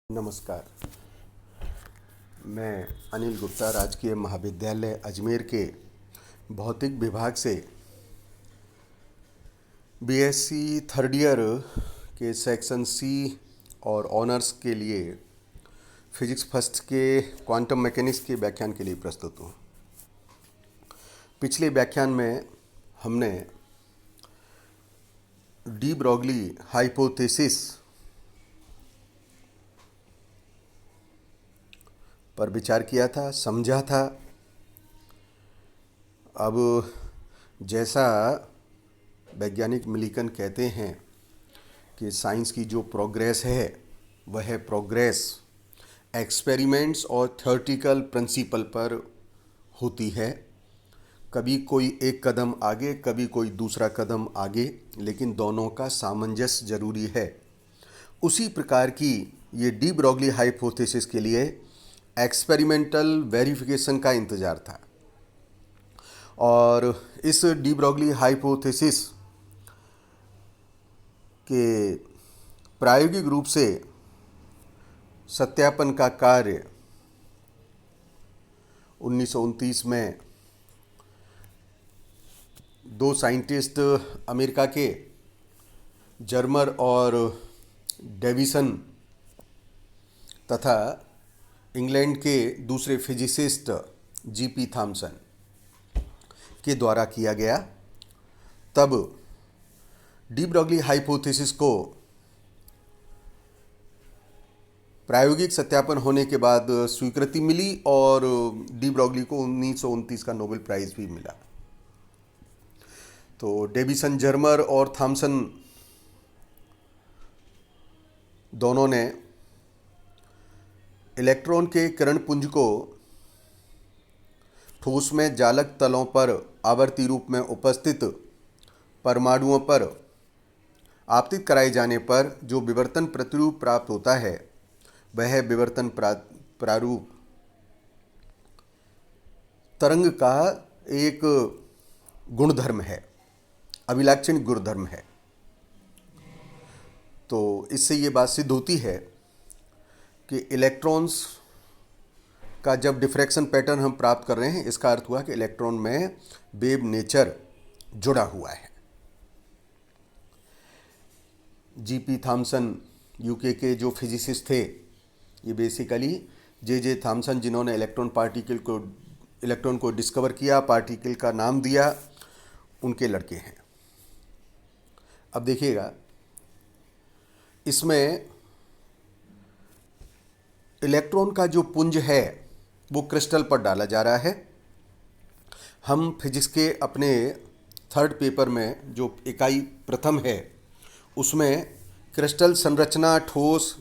नमस्कार। मैं अनिल गुप्ता राजकीय महाविद्यालय अजमेर के भौतिक विभाग से बीएससी थर्ड ईयर के सेक्शन सी और ऑनर्स के लिए फिजिक्स फर्स्ट के क्वांटम मैकेनिक्स के व्याख्यान के लिए प्रस्तुत हूँ। पिछले व्याख्यान में हमने डी ब्रॉगली हाइपोथेसिस पर विचार किया था, समझा था। अब जैसा वैज्ञानिक मिलिकन कहते हैं कि साइंस की जो प्रोग्रेस है वह प्रोग्रेस एक्सपेरिमेंट्स और थ्योरेटिकल प्रिंसिपल पर होती है। कभी कोई एक कदम आगे, कभी कोई दूसरा कदम आगे, लेकिन दोनों का सामंजस्य जरूरी है। उसी प्रकार की ये डी ब्रॉगली हाइपोथेसिस के लिए एक्सपेरिमेंटल वेरिफिकेशन का इंतज़ार था और इस डी ब्रॉगली हाइपोथेसिस के प्रायोगिक रूप से सत्यापन का कार्य 1929 में दो साइंटिस्ट अमेरिका के जर्मर और डेविसन तथा इंग्लैंड के दूसरे फिजिसिस्ट जीपी थॉमसन के द्वारा किया गया। तब डी ब्रॉगली हाइपोथेसिस को प्रायोगिक सत्यापन होने के बाद स्वीकृति मिली और डी ब्रॉगली को 1929 का नोबेल प्राइज़ भी मिला। तो डेविसन, जर्मर और थॉमसन दोनों ने इलेक्ट्रॉन के किरण पुंज को ठोस में जालक तलों पर आवर्ती रूप में उपस्थित परमाणुओं पर आपतित कराए जाने पर जो विवर्तन प्रतिरूप प्राप्त होता है वह विवर्तन प्रारूप तरंग का एक गुणधर्म है, अभिलाक्षणिक गुणधर्म है। तो इससे ये बात सिद्ध होती है कि इलेक्ट्रॉन्स का जब डिफ्रैक्शन पैटर्न हम प्राप्त कर रहे हैं, इसका अर्थ हुआ कि इलेक्ट्रॉन में वेव नेचर जुड़ा हुआ है। जीपी थॉमसन यूके के जो फिजिसिस्ट थे, ये बेसिकली जे थॉमसन, जिन्होंने इलेक्ट्रॉन को डिस्कवर किया, पार्टिकल का नाम दिया, उनके लड़के हैं। अब देखिएगा, इसमें इलेक्ट्रॉन का जो पुंज है वो क्रिस्टल पर डाला जा रहा है। हम फिजिक्स के अपने थर्ड पेपर में जो इकाई प्रथम है उसमें क्रिस्टल संरचना, ठोस,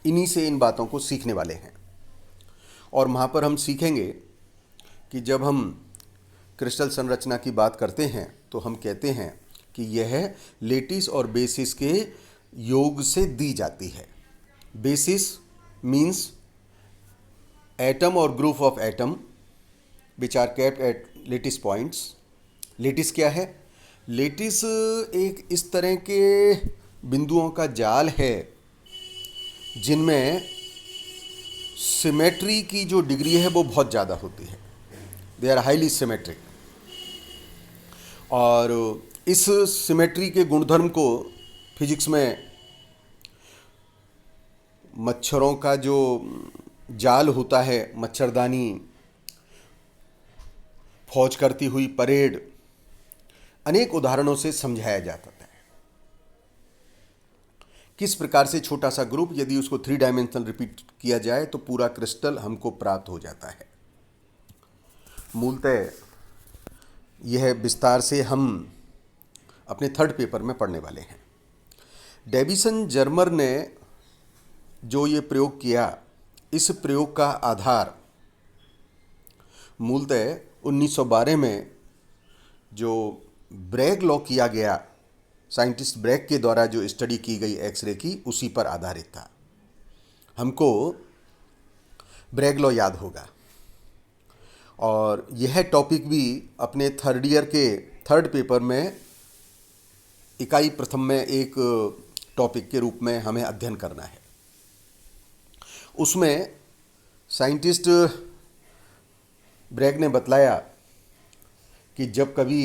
इन्हीं से इन बातों को सीखने वाले हैं। और वहाँ पर हम सीखेंगे कि जब हम क्रिस्टल संरचना की बात करते हैं तो हम कहते हैं कि यह लेटिस और बेसिस के योग से दी जाती है। बेसिस मीन्स एटम और group of atom which are kept at lattice points. Lattice क्या है? लेटिस एक इस तरह के बिंदुओं का जाल है जिनमें सिमेट्री की जो डिग्री है वो बहुत ज़्यादा होती है। They are highly symmetric. और इस सिमेट्री के गुणधर्म को फिजिक्स में मच्छरों का जो जाल होता है, मच्छरदानी, फौज करती हुई परेड, अनेक उदाहरणों से समझाया जाता है। किस प्रकार से छोटा सा ग्रुप यदि उसको 3 डायमेंशनल रिपीट किया जाए तो पूरा क्रिस्टल हमको प्राप्त हो जाता है। मूलतः यह विस्तार से हम अपने थर्ड पेपर में पढ़ने वाले हैं। डेविसन, जर्मर ने जो ये प्रयोग किया, इस प्रयोग का आधार मूलतः 1912 में जो ब्रैग लॉ किया गया, साइंटिस्ट ब्रैग के द्वारा जो स्टडी की गई एक्सरे की, उसी पर आधारित था। हमको ब्रैग लॉ याद होगा और यह टॉपिक भी अपने थर्ड ईयर के थर्ड पेपर में इकाई प्रथम में एक टॉपिक के रूप में हमें अध्ययन करना है। उसमें साइंटिस्ट ब्रैग ने बतलाया कि जब कभी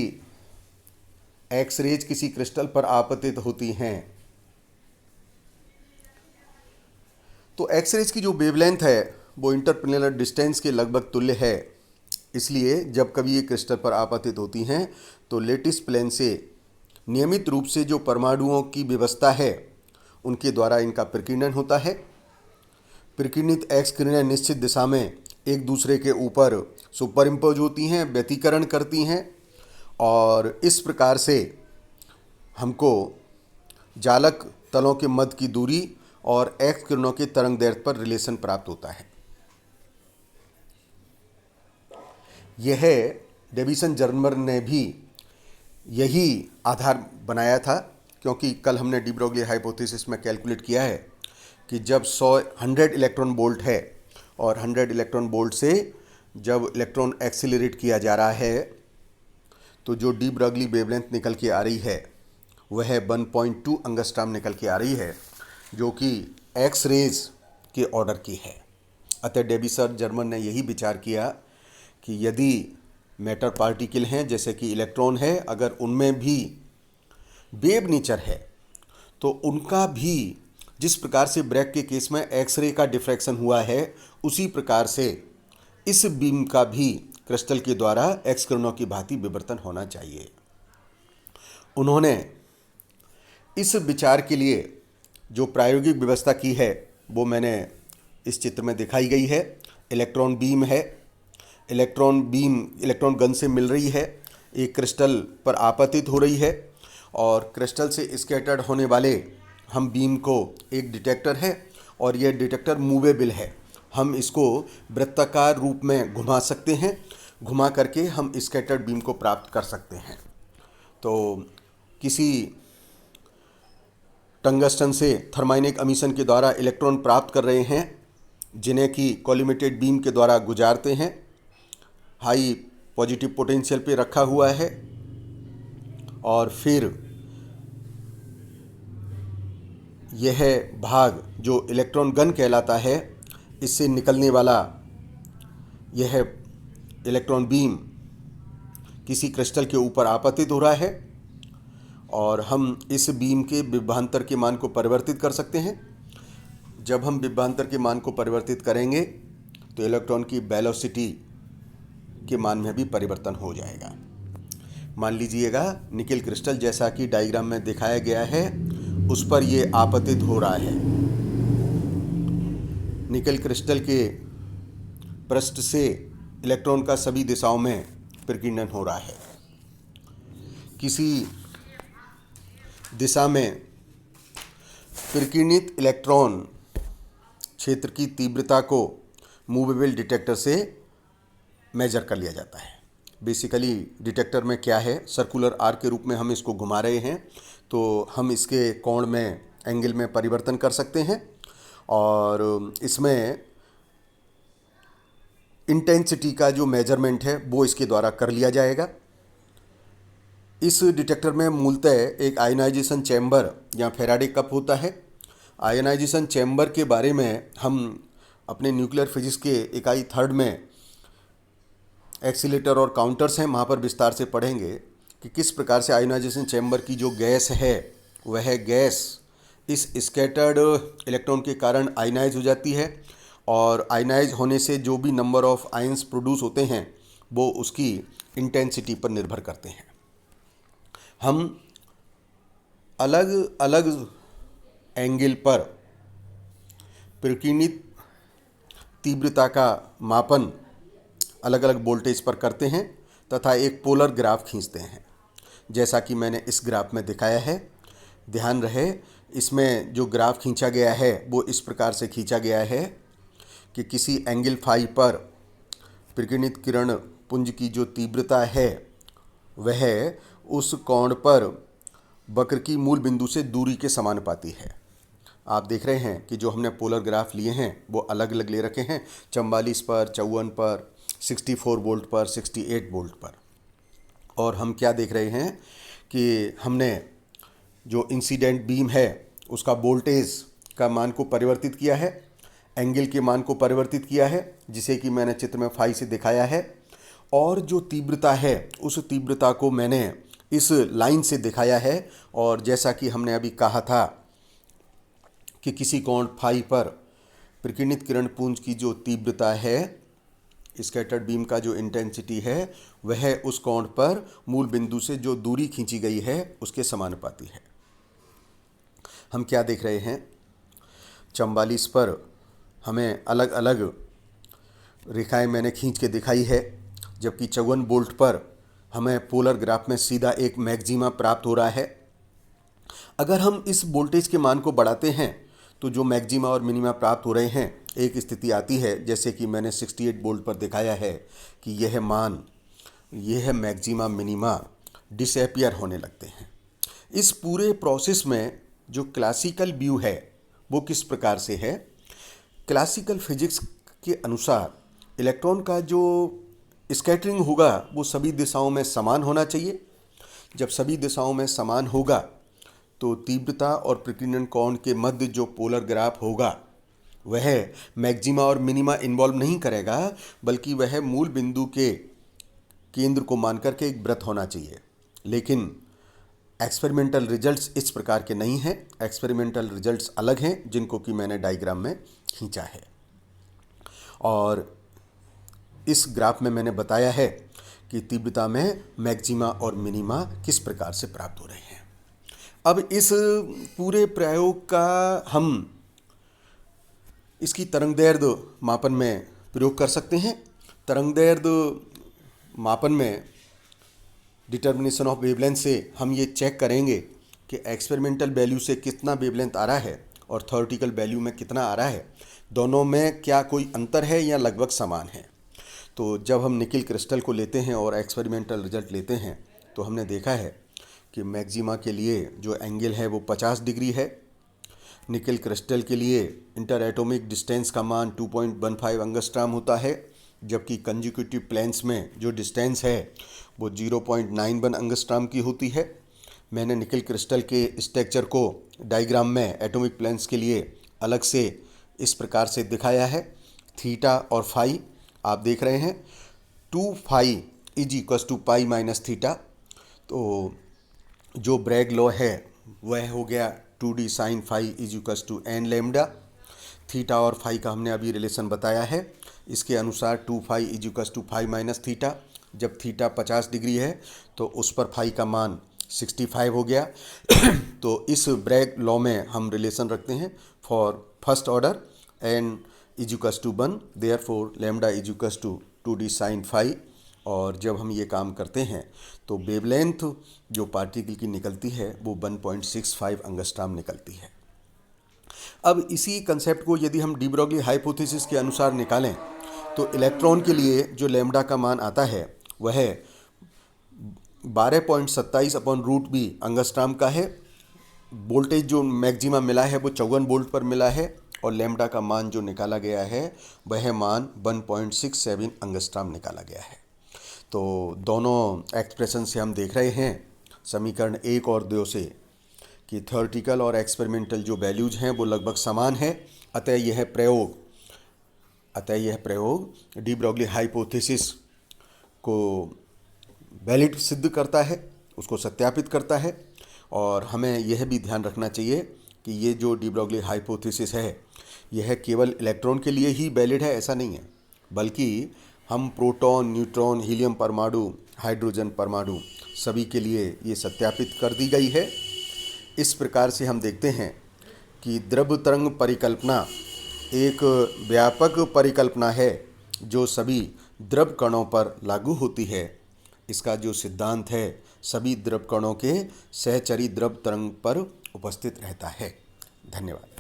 एक्स रेज किसी क्रिस्टल पर आपतित होती हैं तो एक्स रेज की जो वेवलेंथ है वो इंटरप्लेनर डिस्टेंस के लगभग तुल्य है। इसलिए जब कभी ये क्रिस्टल पर आपतित होती हैं तो लेटिस प्लेन से नियमित रूप से जो परमाणुओं की व्यवस्था है उनके द्वारा इनका प्रकीर्णन होता है। प्रकीर्णित एक्स किरणें निश्चित दिशा में एक दूसरे के ऊपर सुपर इम्पोज होती हैं, व्यतिकरण करती हैं और इस प्रकार से हमको जालक तलों के मध्य की दूरी और एक्स किरणों के तरंग दैर्ध्य पर रिलेशन प्राप्त होता है। यह डेविसन जर्मर ने भी यही आधार बनाया था, क्योंकि कल हमने डी ब्रोगली हाइपोथेसिस में कैलकुलेट किया है कि जब 100 इलेक्ट्रॉन बोल्ट है और 100 इलेक्ट्रॉन बोल्ट से जब इलेक्ट्रॉन एक्सीलरेट किया जा रहा है तो जो डी ब्रोगली वेवलेंथ निकल के आ रही है वह 1.2 एंगस्ट्रॉम निकल के आ रही है, जो कि एक्स रेज के ऑर्डर की है। अतः डेविसन जर्मर ने यही विचार किया कि यदि मैटर पार्टिकल हैं जैसे कि इलेक्ट्रॉन है, अगर उनमें भी वेव नेचर है तो उनका भी जिस प्रकार से ब्रैग के केस में एक्सरे का डिफ्रैक्शन हुआ है उसी प्रकार से इस बीम का भी क्रिस्टल के द्वारा एक्स किरणों की भांति विवर्तन होना चाहिए। उन्होंने इस विचार के लिए जो प्रायोगिक व्यवस्था की है वो मैंने इस चित्र में दिखाई गई है। इलेक्ट्रॉन बीम है, इलेक्ट्रॉन बीम इलेक्ट्रॉन गन से मिल रही है, एक क्रिस्टल पर आपतित हो रही है और क्रिस्टल से स्कैटर्ड होने वाले हम बीम को एक डिटेक्टर है और यह डिटेक्टर मूवेबल है। हम इसको वृत्ताकार रूप में घुमा सकते हैं, घुमा करके हम स्कैटर्ड बीम को प्राप्त कर सकते हैं। तो किसी टंगस्टन से थर्माइनिक एमिशन के द्वारा इलेक्ट्रॉन प्राप्त कर रहे हैं जिन्हें कि कॉलिमेटेड बीम के द्वारा गुजारते हैं, हाई पॉजिटिव पोटेंशियल पे रखा हुआ है और फिर यह भाग जो इलेक्ट्रॉन गन कहलाता है इससे निकलने वाला यह इलेक्ट्रॉन बीम किसी क्रिस्टल के ऊपर आपतित हो रहा है और हम इस बीम के विभवांतर के मान को परिवर्तित कर सकते हैं। जब हम विभवांतर के मान को परिवर्तित करेंगे तो इलेक्ट्रॉन की वेलोसिटी के मान में भी परिवर्तन हो जाएगा। मान लीजिएगा निकेल क्रिस्टल जैसा कि डायग्राम में दिखाया गया है उस पर ये आपतित हो रहा है। निकेल क्रिस्टल के पृष्ठ से इलेक्ट्रॉन का सभी दिशाओं में प्रकीर्णन हो रहा है। किसी दिशा में प्रकीर्णित इलेक्ट्रॉन क्षेत्र की तीव्रता को मूवेबल डिटेक्टर से मेजर कर लिया जाता है। बेसिकली डिटेक्टर में क्या है, सर्कुलर आर्क के रूप में हम इसको घुमा रहे हैं तो हम इसके कोण में एंगल में परिवर्तन कर सकते हैं और इसमें इंटेंसिटी का जो मेजरमेंट है वो इसके द्वारा कर लिया जाएगा। इस डिटेक्टर में मूलतः एक आयनाइजेशन चैम्बर या फैराडे कप होता है। आयनाइजेशन चैम्बर के बारे में हम अपने न्यूक्लियर फिजिक्स के इकाई 3 में एक्सीलेटर और काउंटर्स हैं वहाँ पर विस्तार से पढ़ेंगे कि किस प्रकार से आयनाइजेशन चैम्बर की जो गैस है वह गैस इस स्कैटर्ड इलेक्ट्रॉन के कारण आयनाइज हो जाती है और आयनाइज होने से जो भी नंबर ऑफ आयंस प्रोड्यूस होते हैं वो उसकी इंटेंसिटी पर निर्भर करते हैं। हम अलग अलग एंगल पर प्रकीर्णित तीव्रता का मापन अलग अलग वोल्टेज पर करते हैं तथा एक पोलर ग्राफ खींचते हैं, जैसा कि मैंने इस ग्राफ में दिखाया है। ध्यान रहे इसमें जो ग्राफ खींचा गया है वो इस प्रकार से खींचा गया है कि किसी एंगल फाई पर प्रकीर्णित किरण पुंज की जो तीव्रता है वह उस कोण पर वक्र की मूल बिंदु से दूरी के समानुपाती है। आप देख रहे हैं कि जो हमने पोलर ग्राफ लिए हैं वो अलग अलग ले रखे हैं, 44 पर, 54 पर, 64 वोल्ट पर, 68 वोल्ट पर। और हम क्या देख रहे हैं कि हमने जो इंसिडेंट बीम है उसका वोल्टेज का मान को परिवर्तित किया है। एंगल के मान को परिवर्तित किया है, जिसे कि मैंने चित्र में फाई से दिखाया है, और जो तीव्रता है उस तीव्रता को मैंने इस लाइन से दिखाया है। और जैसा कि हमने अभी कहा था कि किसी कोण फाई पर प्रकीर्णित किरण पुंज की जो तीव्रता है, स्कैटर्ड बीम का जो इंटेंसिटी है, वह उस कोण पर मूल बिंदु से जो दूरी खींची गई है उसके समानुपाती है। हम क्या देख रहे हैं, 44 पर हमें अलग अलग रेखाएं मैंने खींच के दिखाई है, जबकि 54 वोल्ट पर हमें पोलर ग्राफ में सीधा एक मैक्सिमा प्राप्त हो रहा है। अगर हम इस वोल्टेज के मान को बढ़ाते हैं तो जो मैक्सिमा और मिनिमा प्राप्त हो रहे हैं, एक स्थिति आती है जैसे कि मैंने 68 वोल्ट पर दिखाया है कि यह मान, यह मैक्सिमा मिनिमा डिसअपियर होने लगते हैं। इस पूरे प्रोसेस में जो क्लासिकल व्यू है वो किस प्रकार से है? क्लासिकल फिजिक्स के अनुसार इलेक्ट्रॉन का जो स्कैटरिंग होगा वो सभी दिशाओं में समान होना चाहिए। जब सभी दिशाओं में समान होगा तो तीव्रता और प्रकीर्णन कोण के मध्य जो पोलर ग्राफ होगा वह मैक्सिमा और मिनिमा इन्वॉल्व नहीं करेगा, बल्कि वह मूल बिंदु के केंद्र को मान करके एक वृत्त होना चाहिए। लेकिन एक्सपेरिमेंटल रिजल्ट्स इस प्रकार के नहीं हैं। एक्सपेरिमेंटल रिजल्ट्स अलग हैं, जिनको कि मैंने डायग्राम में खींचा है। और इस ग्राफ में मैंने बताया है कि तीव्रता में मैक्सिमा और मिनिमा किस प्रकार से प्राप्त हो रहे हैं। अब इस पूरे प्रयोग का हम इसकी तरंगदैर्ध्य मापन में प्रयोग कर सकते हैं। तरंगदैर्ध्य मापन में डिटर्मिनेशन ऑफ वेवलेंथ से हम ये चेक करेंगे कि एक्सपेरिमेंटल वैल्यू से कितना वेवलेंथ आ रहा है और थ्योरेटिकल वैल्यू में कितना आ रहा है, दोनों में क्या कोई अंतर है या लगभग समान है। तो जब हम निकिल क्रिस्टल को लेते हैं और एक्सपेरिमेंटल रिजल्ट लेते हैं तो हमने देखा है कि मैक्सिमा के लिए जो एंगल है वो 50 डिग्री है। निकिल क्रिस्टल के लिए इंटर एटॉमिक डिस्टेंस का मान 2.15 एंगस्ट्रॉम होता है, जबकि कंजिक्यूटिव प्लेन्स में जो डिस्टेंस है वो 0.91 एंगस्ट्रॉम की होती है। मैंने निकिल क्रिस्टल के स्ट्रक्चर को डायग्राम में एटॉमिक प्लेन्स के लिए अलग से इस प्रकार से दिखाया है। थीटा और फाई आप देख रहे हैं, 2 phi is equals to pi minus theta. तो जो ब्रैग लॉ है वह हो गया 2d sine phi is equals to n lambda. Theta और फाई का हमने अभी रिलेशन बताया है। इसके अनुसार 2 phi is equals to phi minus theta. जब थीटा 50 डिग्री है तो उस पर फाई का मान 65 हो गया। तो इस ब्रैग लॉ में हम रिलेशन रखते हैं for first order n is equals to 1, therefore lambda is equals to 2d sine phi. और जब हम ये काम करते हैं तो वेवलेंथ जो पार्टिकल की निकलती है वो 1.65 एंगस्ट्रॉम निकलती है। अब इसी कंसेप्ट को यदि हम डी ब्रोगली हाइपोथेसिस के अनुसार निकालें तो इलेक्ट्रॉन के लिए जो लैम्डा का मान आता है वह 12.27 अपॉन रूट बी एंगस्ट्रॉम का है। वोल्टेज जो मैक्सिमा मिला है वो 54 वोल्ट पर मिला है और लैम्डा का मान जो निकाला गया है वह मान 1.67 एंगस्ट्रॉम निकाला गया है। तो दोनों एक्सप्रेशन से हम देख रहे हैं समीकरण 1 और 2 से कि थ्योरेटिकल और एक्सपेरिमेंटल जो वैल्यूज हैं वो लगभग समान है। अतः यह प्रयोग डी ब्रोगली हाइपोथेसिस को वैलिड सिद्ध करता है, उसको सत्यापित करता है। और हमें यह भी ध्यान रखना चाहिए कि ये जो डी ब्रोगली हाइपोथेसिस है यह केवल इलेक्ट्रॉन के लिए ही वैलिड है ऐसा नहीं है, बल्कि हम प्रोटॉन, न्यूट्रॉन, हीलियम परमाणु, हाइड्रोजन परमाणु सभी के लिए ये सत्यापित कर दी गई है। इस प्रकार से हम देखते हैं कि द्रव तरंग परिकल्पना एक व्यापक परिकल्पना है जो सभी द्रव कणों पर लागू होती है। इसका जो सिद्धांत है सभी द्रव कणों के सहचरी द्रव तरंग पर उपस्थित रहता है। धन्यवाद।